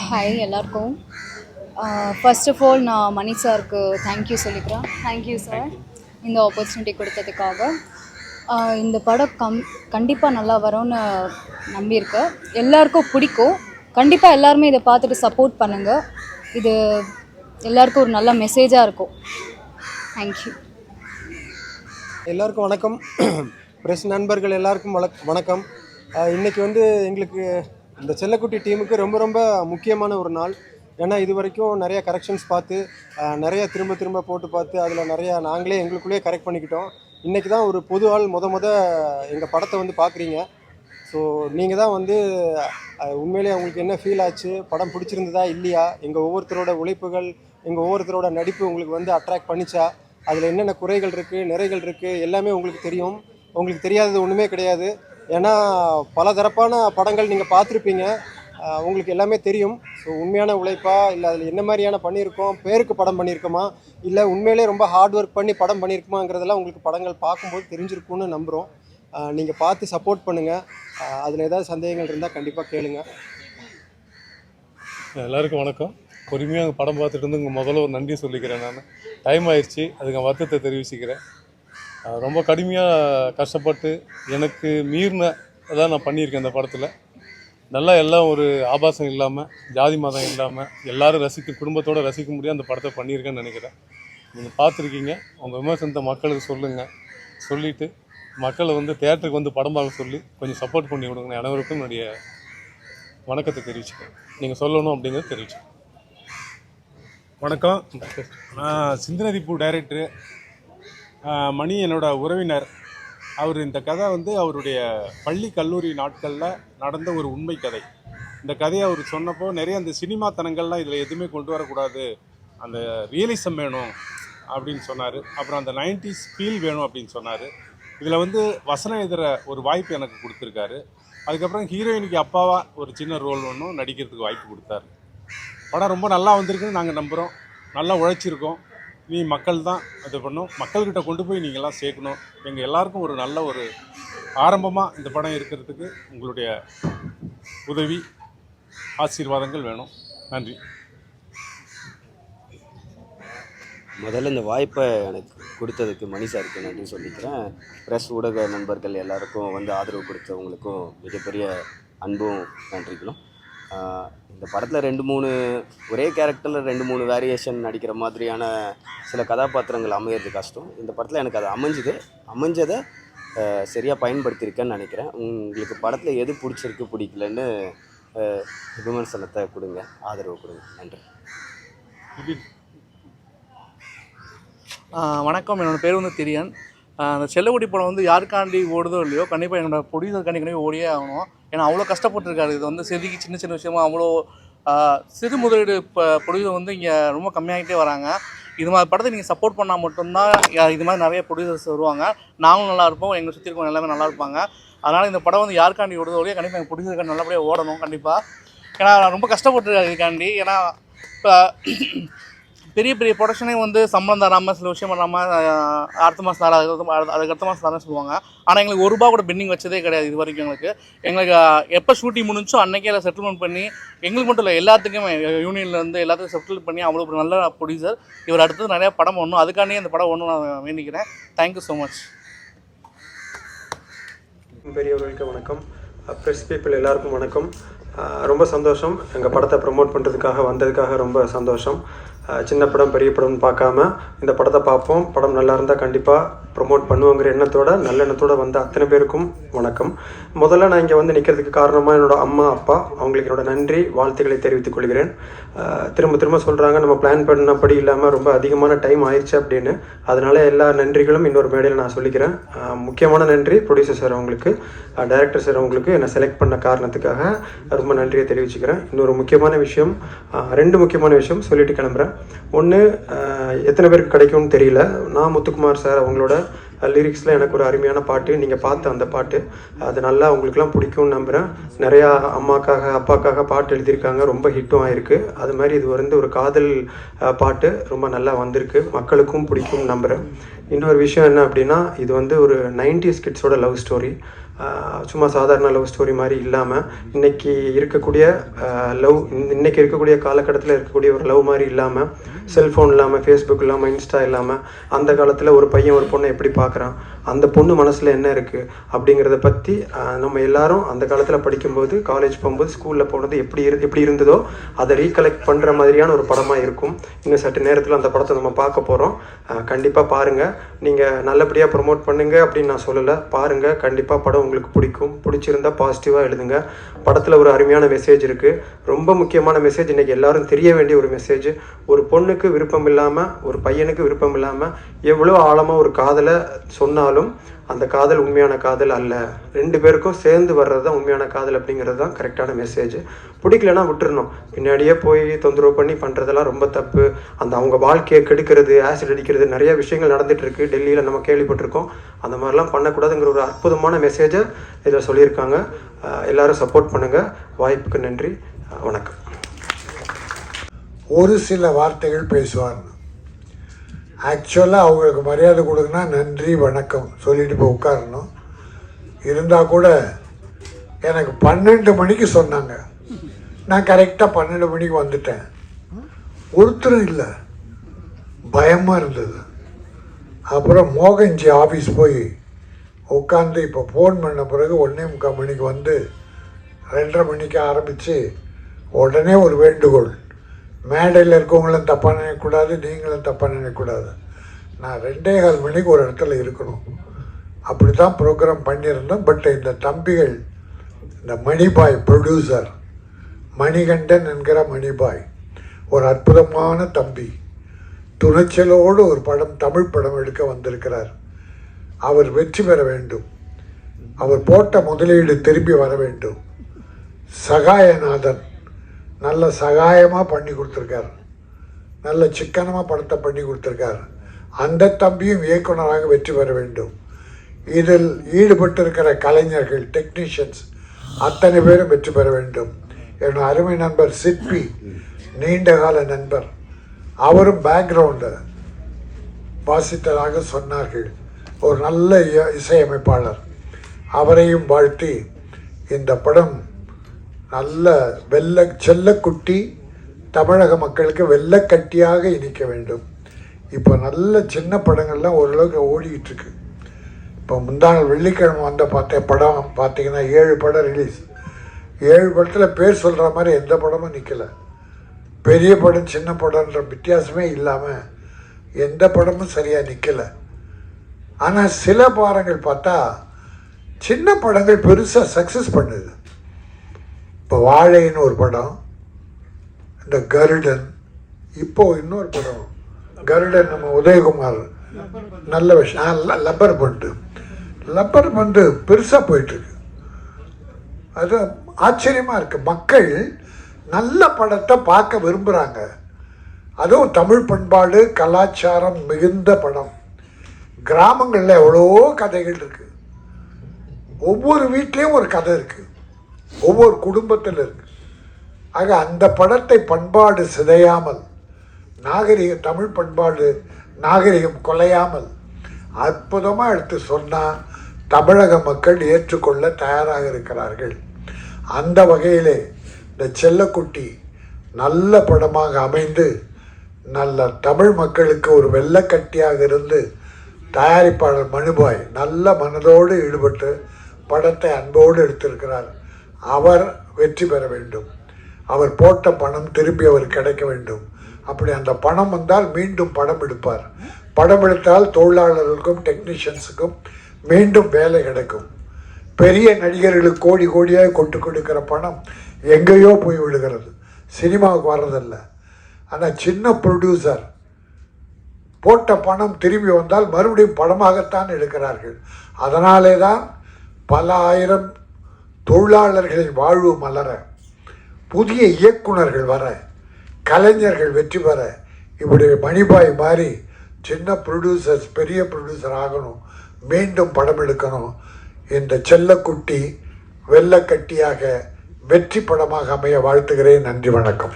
Hi எல்லாருக்கும். First of all நான் மணி சாருக்கு தேங்க்யூ சொல்லிக்கிறேன். தேங்க்யூ சார் இந்த ஆப்பர்ச்சுனிட்டி கொடுத்ததுக்காக. இந்த படம் கண்டிப்பாக நல்லா வரும்னு நம்பியிருக்கேன். எல்லாருக்கும் பிடிக்கும். கண்டிப்பாக எல்லாருமே இதை பார்த்துட்டு சப்போர்ட் பண்ணுங்கள். இது எல்லாருக்கும் ஒரு நல்ல மெசேஜாக இருக்கும். தேங்க்யூ. எல்லாருக்கும் வணக்கம். ப்ரெஸ் நண்பர்கள் எல்லாருக்கும் வணக்கம். இன்றைக்கி எங்களுக்கு இந்த செல்லக்குட்டி டீமுக்கு ரொம்ப ரொம்ப முக்கியமான ஒரு நாள். ஏன்னா இது வரைக்கும் நிறையா கரெக்ஷன்ஸ் பார்த்து நிறையா திரும்ப போட்டு பார்த்து அதில் நிறையா நாங்களே எங்களுக்குள்ளேயே கரெக்ட் பண்ணிக்கிட்டோம். இன்றைக்கி தான் ஒரு பொது ஆள் முத எங்கள் படத்தை பார்க்குறீங்க. ஸோ நீங்கள் தான் உண்மையிலே அவங்களுக்கு என்ன ஃபீல் ஆச்சு, படம் பிடிச்சிருந்ததா இல்லையா, எங்கள் ஒவ்வொருத்தரோட உழைப்புகள், எங்கள் ஒவ்வொருத்தரோட நடிப்பு உங்களுக்கு அட்ராக்ட் பண்ணிச்சா, அதில் என்னென்ன குறைகள் இருக்குது, நிறைகள் இருக்குது, எல்லாமே உங்களுக்கு தெரியும். உங்களுக்கு தெரியாதது ஒன்றுமே கிடையாது. ஏன்னா பல தரப்பான படங்கள் நீங்கள் பார்த்துருப்பீங்க, உங்களுக்கு எல்லாமே தெரியும். ஸோ உண்மையான உழைப்பா, இல்லை அதில் என்ன மாதிரியான பண்ணியிருக்கோம், பேருக்கு படம் பண்ணியிருக்கோமா, இல்லை உண்மையிலே ரொம்ப ஹார்ட் ஒர்க் பண்ணி படம் பண்ணியிருக்குமாங்கிறதெல்லாம் உங்களுக்கு படங்கள் பார்க்கும்போது தெரிஞ்சிருக்கும்னு நம்புகிறோம். நீங்கள் பார்த்து சப்போர்ட் பண்ணுங்கள். அதில் ஏதாவது சந்தேகங்கள் இருந்தால் கண்டிப்பாக கேளுங்க. எல்லாருக்கும் வணக்கம். பொறுமையாக படம் பார்த்துட்டு உங்கள் முதல்ல ஒரு நன்றி சொல்லிக்கிறேன். நான் டைம் ஆயிடுச்சு, அதுக்கு வருத்தத்தை தெரிவிச்சுக்கிறேன். ரொம்ப கடுமையாக கஷ்டப்பட்டு எனக்கு மீறின அதான் நான் பண்ணியிருக்கேன். இந்த படத்தில் நல்லா எல்லாம் ஒரு ஆபாசம் இல்லாமல், ஜாதி மதம் இல்லாமல் எல்லாரும் குடும்பத்தோடு ரசிக்க முடியும் அந்த படத்தை பண்ணியிருக்கேன்னு நினைக்கிறேன். நீங்கள் பார்த்துருக்கீங்க. உங்கள் விமர்சனத்தை மக்களுக்கு சொல்லுங்கள். சொல்லிவிட்டு மக்களை தேட்டருக்கு படம் பார்க்க சொல்லி கொஞ்சம் சப்போர்ட் பண்ணி விடுங்க. அனைவருக்கும் என்னுடைய வணக்கத்தை தெரிவிச்சுக்கேன். நீங்கள் சொல்லணும் அப்படிங்கிறத தெரிவிச்சுக்கேன். வணக்கம். நான் சிந்தனதிப்பு டைரக்டரு மணி, என்னோட உறவினர். அவர் இந்த கதை அவருடைய பள்ளி கல்லூரி நாட்களில் நடந்த ஒரு உண்மை கதை. இந்த கதையை அவர் சொன்னப்போ நிறைய அந்த சினிமாத்தனங்கள்லாம் இதில் எதுவுமே கொண்டு வரக்கூடாது, அந்த ரியலிசம் வேணும் அப்படின்னு சொன்னார். அப்புறம் அந்த 90s ஃபீல் வேணும் அப்படின்னு சொன்னார். இதில் வசனம் எழுதுகிற ஒரு வாய்ப்பு எனக்கு கொடுத்துருக்காரு. அதுக்கப்புறம் ஹீரோயினுக்கு அப்பாவாக ஒரு சின்ன ரோல் ஒன்றும் நடிக்கிறதுக்கு வாய்ப்பு கொடுத்தாரு. படம் ரொம்ப நல்லா வந்திருக்குன்னு நாங்கள் நம்புகிறோம். நல்லா உழைச்சிருக்கோம். நீ மக்கள் தான் இது பண்ணும், மக்கள்கிட்ட கொண்டு போய் நீங்கள்லாம் சேர்க்கணும். எங்கள் எல்லாருக்கும் ஒரு நல்ல ஒரு ஆரம்பமாக இந்த படம் இருக்கிறதுக்கு உங்களுடைய உதவி, ஆசீர்வாதங்கள் வேணும். நன்றி. முதல்ல இந்த வாய்ப்பை எனக்கு கொடுத்ததுக்கு மணி சாருக்கு நன்றி சொல்லிக்கிறேன். ப்ரெஸ் ஊடக நண்பர்கள் எல்லாருக்கும் ஆதரவு கொடுத்தவங்களுக்கும் மிகப்பெரிய அன்பும் நன்றிக்கணும். இந்த படத்தில் 2-3 ஒரே கேரக்டரில் 2-3 வேரியேஷன் நடிக்கிற மாதிரியான சில கதாபாத்திரங்கள் அமையிறது கஷ்டம். இந்த படத்தில் எனக்கு அது அமைஞ்சதை சரியாக பயன்படுத்தியிருக்கேன்னு நினைக்கிறேன். உங்களுக்கு படத்தில் எது பிடிச்சிருக்கு பிடிக்கலன்னு விமர்சனத்தை கொடுங்க, ஆதரவு கொடுங்க. நன்றி. வணக்கம். என்னோடய பேர் திரியன். அந்த செல்லக்குட்டி படம் யாருக்காண்டி ஓடுதோ இல்லையோ, கண்டிப்பாக என்னோட ப்ரொடியூசருக்காண்டி ஓடியே ஆகணும். ஏன்னா அவ்வளோ கஷ்டப்பட்டுருக்காரு. இது செதுக்கி சின்ன சின்ன விஷயமா அவ்வளோ சிறு முதலீடு இப்போ ப்ரொடியூசர் இங்கே ரொம்ப கம்மியாகிட்டே வராங்க. இது மாதிரி படத்தை நீங்கள் சப்போர்ட் பண்ணால் மட்டும்தான் இது மாதிரி நிறைய ப்ரொடியூசர்ஸ் வருவாங்க. நாங்களும் நல்லா இருப்போம், எங்களை சுற்றி இருக்கவங்க எல்லாமே நல்லா இருப்பாங்க. அதனால் இந்த படம் யாருக்காண்டி ஓடுதோ இல்லையோ, கண்டிப்பாக எங்கள் ப்ரொடியூசருக்காண்டி நல்லபடியாக ஓடணும் கண்டிப்பாக. ஏன்னா ரொம்ப கஷ்டப்பட்டுருக்காரு இதுக்காண்டி. ஏன்னா இப்போ பெரிய பெரிய ப்ரொடக்ஷனே சம்பளம் தராமல், சில விஷயம் பண்ணாமல் அடுத்த மாதம் தர, அதுக்கு அடுத்த மாதம் தரேன்னு சொல்லுவாங்க. ஆனால் எங்களுக்கு ₹1 கூட பெண்டிங் வச்சதே கிடையாது இது வரைக்கும். எங்களுக்கு எப்போ ஷூட்டிங் முடிஞ்சோ அன்றைக்கே எல்லாம் செட்டில்மெண்ட் பண்ணி, எங்களுக்கு மட்டும் இல்லை எல்லாத்துக்குமே யூனியன்லேருந்து எல்லாத்துக்கும் செட்டில் பண்ணி அவ்வளோ ஒரு நல்ல ப்ரொடியூசர். இவர் அடுத்தது நிறையா படம் ஒன்றும், அதுக்காண்டியே இந்த படம் ஒன்றும் நான் வேண்டிக்கிறேன். Thank you so much. பெரியவர்களுக்கு வணக்கம். ப்ரெஸ் பீப்புள் எல்லாருக்கும் வணக்கம். ரொம்ப சந்தோஷம். எங்கள் படத்தை ப்ரமோட் பண்ணுறதுக்காக வந்ததுக்காக ரொம்ப சந்தோஷம். சின்ன படம் பெரிய படம்னு பார்க்காம இந்த படத்தை பார்ப்போம், படம் நல்லா இருந்தால் கண்டிப்பாக ப்ரமோட் பண்ணுவோங்கிற நல்ல எண்ணத்தோடு வந்த அத்தனை பேருக்கும் வணக்கம். முதல்ல நான் இங்கே நிற்கிறதுக்கு காரணமாக என்னோடய அம்மா அப்பா, அவங்களுக்கு என்னோடய நன்றி வாழ்த்துக்களை தெரிவித்துக் கொள்கிறேன். திரும்ப சொல்கிறாங்க நம்ம பிளான் பண்ணபடி இல்லாமல் ரொம்ப அதிகமான டைம் ஆயிடுச்சு அப்படின்னு. அதனால் எல்லா நன்றிகளும் இன்னொரு மேடையில் நான் சொல்லிக்கிறேன். முக்கியமான நன்றி ப்ரொடியூசர் சார் அவங்களுக்கு, டைரக்டர் சார் அவங்களுக்கு என்னை செலக்ட் பண்ண காரணத்துக்காக ரொம்ப நன்றியை தெரிவிச்சுக்கிறேன். இன்னொரு முக்கியமான விஷயம், 2 முக்கியமான விஷயம் சொல்லிட்டு கிளம்புறேன். ஒன்று, எத்தனை பேருக்கு கிடைக்கும்னு தெரியல, நான் முத்துக்குமார் சார் அவங்களோட லிரிக்ஸில் எனக்கு ஒரு அருமையான பாட்டு, நீங்கள் பார்த்த அந்த பாட்டு, அது நல்லா உங்களுக்குலாம் பிடிக்கும்னு நம்புகிறேன். நிறையா அம்மாக்காக அப்பாக்காக பாட்டு எழுதியிருக்காங்க, ரொம்ப ஹிட்டும் ஆகிருக்கு. அது மாதிரி இது ஒரு காதல் பாட்டு ரொம்ப நல்லா வந்திருக்கு, மக்களுக்கும் பிடிக்கும்னு நம்புகிறேன். இன்னொரு விஷயம் என்ன அப்படின்னா, இது வந்து ஒரு 90s கிட்ஸோட லவ் ஸ்டோரி. சும்மா சாதாரண லவ் ஸ்டோரி மாதிரி இல்லாமல் இன்றைக்கி இருக்கக்கூடிய இன்றைக்கி இருக்கக்கூடிய காலகட்டத்தில் இருக்கக்கூடிய ஒரு லவ் மாதிரி இல்லாமல், செல்ஃபோன் இல்லாமல், ஃபேஸ்புக் இல்லாமல், இன்ஸ்டா இல்லாமல், அந்த காலத்தில் ஒரு பையன் ஒரு பொண்ணை எப்படி பார்க்குறான், அந்த பொண்ணு மனசில் என்ன இருக்குது அப்படிங்கிறத பற்றி நம்ம எல்லாரும் அந்த காலத்தில் படிக்கும்போது, காலேஜ் போகும்போது, ஸ்கூலில் போனது எப்படி இருந்ததோ அதை ரீகலெக்ட் பண்ணுற மாதிரியான ஒரு படமாக இருக்கும். இன்னும் சற்று நேரத்தில் அந்த படத்தை நம்ம பார்க்க போகிறோம். கண்டிப்பாக பாருங்கள். நீங்கள் நல்லபடியாக ப்ரொமோட் பண்ணுங்கள் அப்படின்னு நான் சொல்லலை, பாருங்கள். கண்டிப்பாக படம் உங்களுக்கு பிடிக்கும். பிடிச்சிருந்தா பாசிட்டிவாக எழுதுங்க. படத்தில் ஒரு அருமையான மெசேஜ் இருக்குது. ரொம்ப முக்கியமான மெசேஜ், இன்றைக்கி எல்லாரும் தெரிய வேண்டிய ஒரு மெசேஜ். ஒரு பொண்ணுக்கு விருப்பம் இல்லாமல், ஒரு பையனுக்கு விருப்பம் இல்லாமல் எவ்வளோ ஆழமாக ஒரு காதலை சொன்னாலும் அந்த காதல் உண்மையான காதல் அல்ல. 2 பேருக்கும் சேர்ந்து வர்றது தான் உண்மையான காதல் அப்படிங்கிறது தான் கரெக்டான மெசேஜ். பிடிக்கலன்னா விட்டுறணும். பின்னாடியே போய் தொந்தரவு பண்ணி பண்ணுறதெல்லாம் ரொம்ப தப்பு. அவங்க வாழ்க்கையை கெடுக்கிறது, ஆசிட் அடிக்கிறது, நிறைய விஷயங்கள் நடந்துகிட்ருக்கு. டெல்லியில் நம்ம கேள்விப்பட்டிருக்கோம். அந்த மாதிரிலாம் பண்ணக்கூடாதுங்கிற ஒரு அற்புதமான மெசேஜை இதில் சொல்லியிருக்காங்க. எல்லோரும் சப்போர்ட் பண்ணுங்கள். வாய்ப்புக்கு நன்றி. வணக்கம். ஒரு சில வார்த்தைகள் பேசுவாங்க. ஆக்சுவலாக அவங்களுக்கு மரியாதை கொடுக்குன்னா நன்றி வணக்கம் சொல்லிட்டு போய் உட்காரணும். இருந்தால் கூட எனக்கு 12 மணிக்கு சொன்னாங்க. நான் கரெக்டாக 12 மணிக்கு வந்துட்டேன். ஒருத்தரும் இல்லை, பயமாக இருந்தது. அப்புறம் மோகன்ஜி ஆஃபீஸ் போய் உட்காந்து இப்போ ஃபோன் பண்ண பிறகு 1:45 மணிக்கு வந்து 2:30 மணிக்கு ஆரம்பித்து உடனே ஒரு வேண்டுகோள், மேடையில் இருக்கவங்களும் தப்பாக நினைக்கக்கூடாது, நீங்களும் தப்பாக நினைக்கக்கூடாது. நான் 2:15 மணிக்கு ஒரு இடத்துல இருக்கணும். அப்படி தான் ப்ரோக்ராம் பண்ணியிருந்தோம். பட் இந்த தம்பிகள், இந்த மணிபாய் ப்ரொடியூசர் மணிகண்டன் என்கிற மணிபாய் ஒரு அற்புதமான தம்பி, துணிச்சலோடு ஒரு தமிழ் படம் எடுக்க வந்திருக்கிறார். அவர் வெற்றி பெற வேண்டும். அவர் போட்ட முதலீடு திரும்பி வர வேண்டும். சகாயநாதன் நல்ல சகாயமாக பண்ணி கொடுத்துருக்கார். நல்ல சிக்கனமாக படத்தை பண்ணி கொடுத்துருக்கார். அந்த தம்பியும் இயக்குனராக வெற்றி பெற வேண்டும். இதில் ஈடுபட்டிருக்கிற கலைஞர்கள், டெக்னீஷியன்ஸ் அத்தனை பேரும் வெற்றி பெற வேண்டும். என்னோட அருமை நண்பர் சிற்பி, நீண்டகால நண்பர், அவரும் பேக்ரவுண்டை வாசித்ததாக சொன்னார்கள். ஒரு நல்ல இசையமைப்பாளர். அவரையும் வாழ்த்தி இந்த படம் நல்ல செல்லக்குட்டி தமிழக மக்களுக்கு வெள்ளக்கட்டியாக இனிக்க வேண்டும். இப்போ நல்ல சின்ன படங்கள்லாம் ஓரளவுக்கு ஓடிக்கிட்டு இருக்கு. இப்போ முந்தாள் வெள்ளிக்கிழமை வந்த படம் பார்த்தீங்கன்னா 7 படம் ரிலீஸ். 7 படத்தில் பேர் சொல்கிற மாதிரி எந்த படமும் நிற்கலை. பெரிய படம் சின்ன படம்ன்ற வித்தியாசமே இல்லாமல் எந்த படமும் சரியாக நிற்கலை. ஆனால் சில பாடங்கள் பார்த்தா சின்ன படங்கள் பெருசாக சக்ஸஸ் பண்ணுது. இப்போ வாழைன்னு ஒரு படம், இந்த கருடன், இப்போது இன்னொரு படம் கருடன், நம்ம உதயகுமார் நல்ல விஷயம், லப்பர் பந்து பெருசாக போயிட்டுருக்கு. அது ஆச்சரியமாக இருக்குது. மக்கள் நல்ல படத்தை பார்க்க விரும்புகிறாங்க. அதுவும் தமிழ் பண்பாடு கலாச்சாரம் மிகுந்த படம். கிராமங்களில் எவ்வளோ கதைகள் இருக்குது. ஒவ்வொரு வீட்லேயும் ஒரு கதை இருக்குது, ஒவ்வொரு குடும்பத்தில் இருக்குது. ஆக அந்த படத்தை பண்பாடு சிதையாமல், தமிழ் பண்பாடு நாகரிகம் கொலையாமல் அற்புதமாக எடுத்து சொன்னால் தமிழக மக்கள் ஏற்றுக்கொள்ள தயாராக இருக்கிறார்கள். அந்த வகையிலே இந்த செல்லக்குட்டி நல்ல படமாக அமைந்து நல்ல தமிழ் மக்களுக்கு ஒரு வெள்ளக்கட்டியாக இருந்து தயாரிப்பாளர் மணிபாய் நல்ல மனதோடு ஈடுபட்டு படத்தை அன்போடு எடுத்திருக்கிறார். அவர் வெற்றி பெற வேண்டும். அவர் போட்ட பணம் திருப்பி அவர் கிடைக்க வேண்டும். அப்படி அந்த பணம் வந்தால் மீண்டும் படம் எடுப்பார். படம் எடுத்தால் தொழிலாளர்களுக்கும் டெக்னீஷியன்ஸுக்கும் மீண்டும் வேலை கிடைக்கும். பெரிய நடிகர்களுக்கு கோடி கோடியாக கொண்டு கொடுக்கிற பணம் எங்கேயோ போய் விடுகிறது, சினிமாவுக்கு வர்றதில்லை. ஆனால் சின்ன ப்ரொடியூசர் போட்ட பணம் திரும்பி வந்தால் மறுபடியும் படமாகத்தான் எடுக்கிறார்கள். அதனாலே தான் பல ஆயிரம் தொழிலாளர்களின் வாழ்வு மலர, புதிய இயக்குனர்கள் வர, கலைஞர்கள் வெற்றி பெற, இப்படி மணிபாய் மாதிரி சின்ன ப்ரொடியூசர்ஸ் பெரிய ப்ரொடியூசர் ஆகணும், மீண்டும் படம் எடுக்கணும். இந்த செல்லக்குட்டி வெள்ளக்கட்டியாக வெற்றி படமாக அமைய வாழ்த்துகிறேன். நன்றி, வணக்கம்.